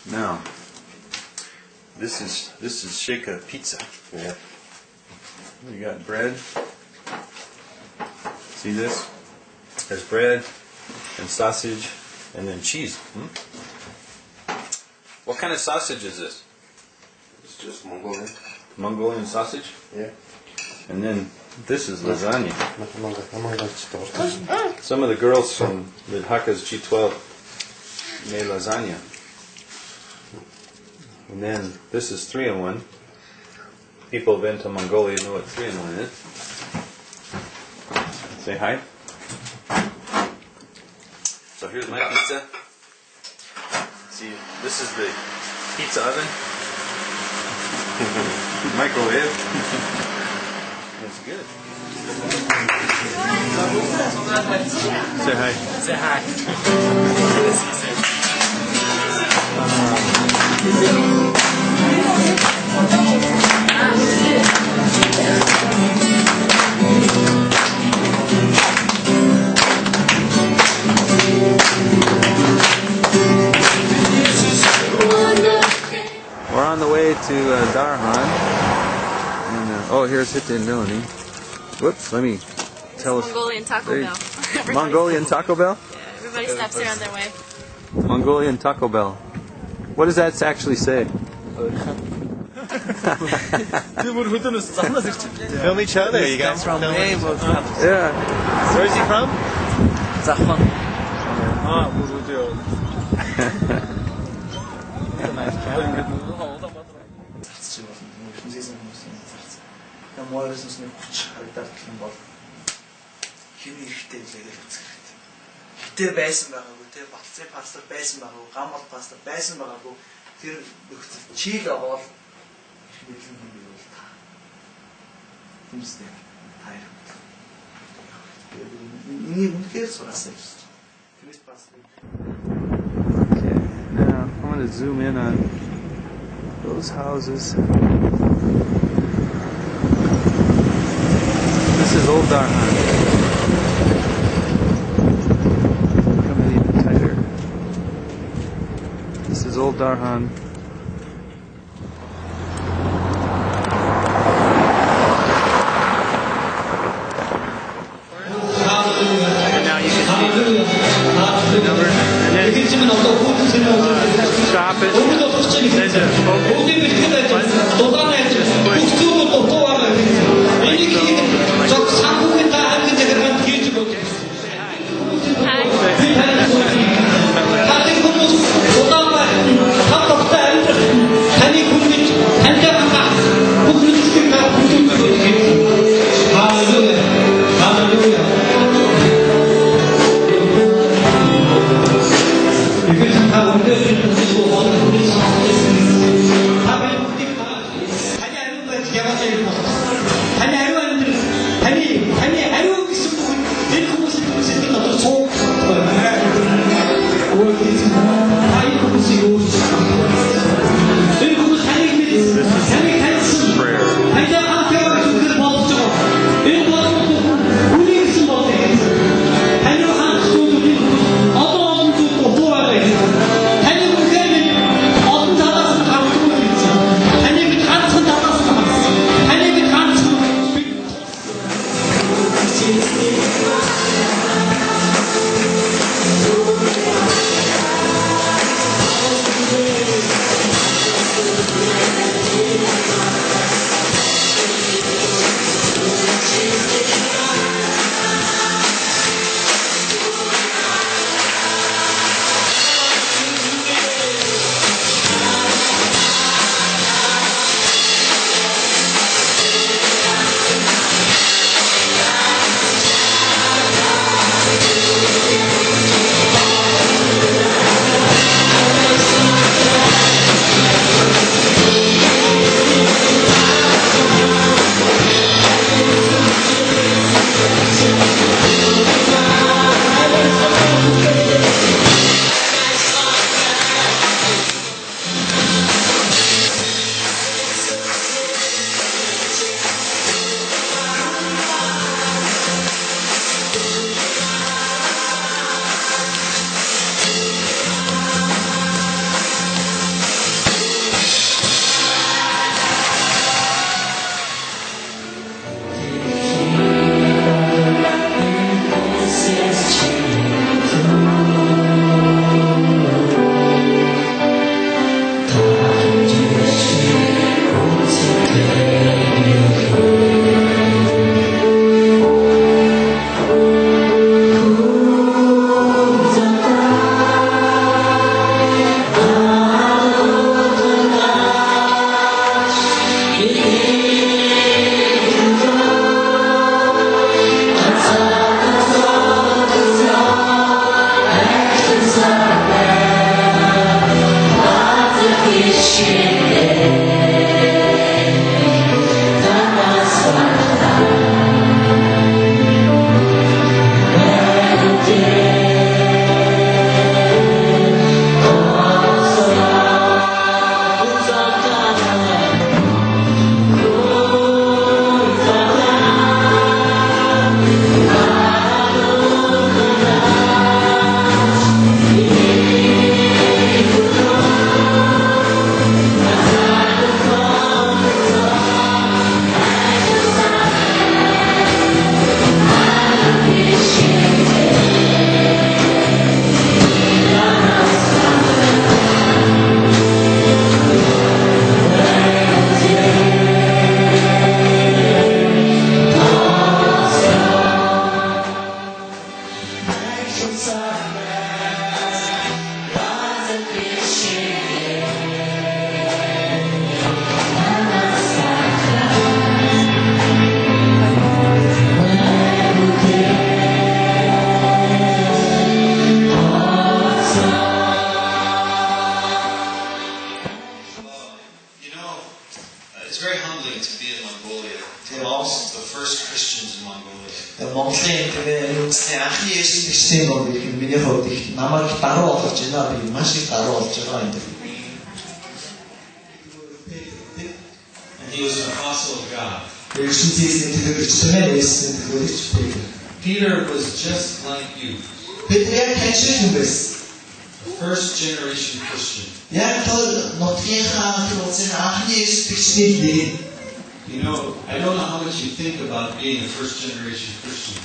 Now, this is Shaka pizza. Yeah. You got bread. See this? There's bread and sausage and then cheese. What kind of sausage is this? It's just Mongolian. Mongolian sausage? Yeah. And then this is lasagna. Some of the girls from the Hakas G12 made lasagna. And then this is 3-in-1. People who've been to Mongolia know what 3-in-1 is. Say hi. So here's my pizza. See, this is the pizza oven. Microwave. It's good. Say hi. Say hi. We're on the way to Darhan. And, oh, here's Hitte and Melanie. Whoops, let me tell us. Mongolian Taco Bell. Mongolian Taco Bell? Yeah, everybody stops here on their way. Mongolian Taco Bell. What does that actually say? Film each other, you guys. From Yeah. Where's he from? Zahman. Моорос нүсний хүч харагдаад гэх юм бол хэмээ ихтэй лээгээл үзэх хэрэгтэй. Хитээр байсан байгаагүй те батцын пастор байсан байгаагүй, гам бол пастор байсан байгаагүй. Тэр нөхцөл чиг аваад хэлсэн юм бол та. Тэмцтэй таяр. Энийг үнэхээр сураасаа гэж. Тэрс пастор. Okay, now I'm going to zoom in on those houses. This is Old Darhan. Coming even tighter. This is Old Darhan. And now you can see the number. And then stop it. Then just focus. Just push. It's very humbling to be in Mongolia. We're all the first Christians in Mongolia. Монголын тэгээ үндэсний анхны Есүс Христийн нуур гэх юм миний хувьд их намайг даруу болгож байна. Би маш их даруу болж байгаа юм. And he was an apostle of God. Peter was just like you. First generation Christian. You know, I don't know how much you think about being a first generation Christian.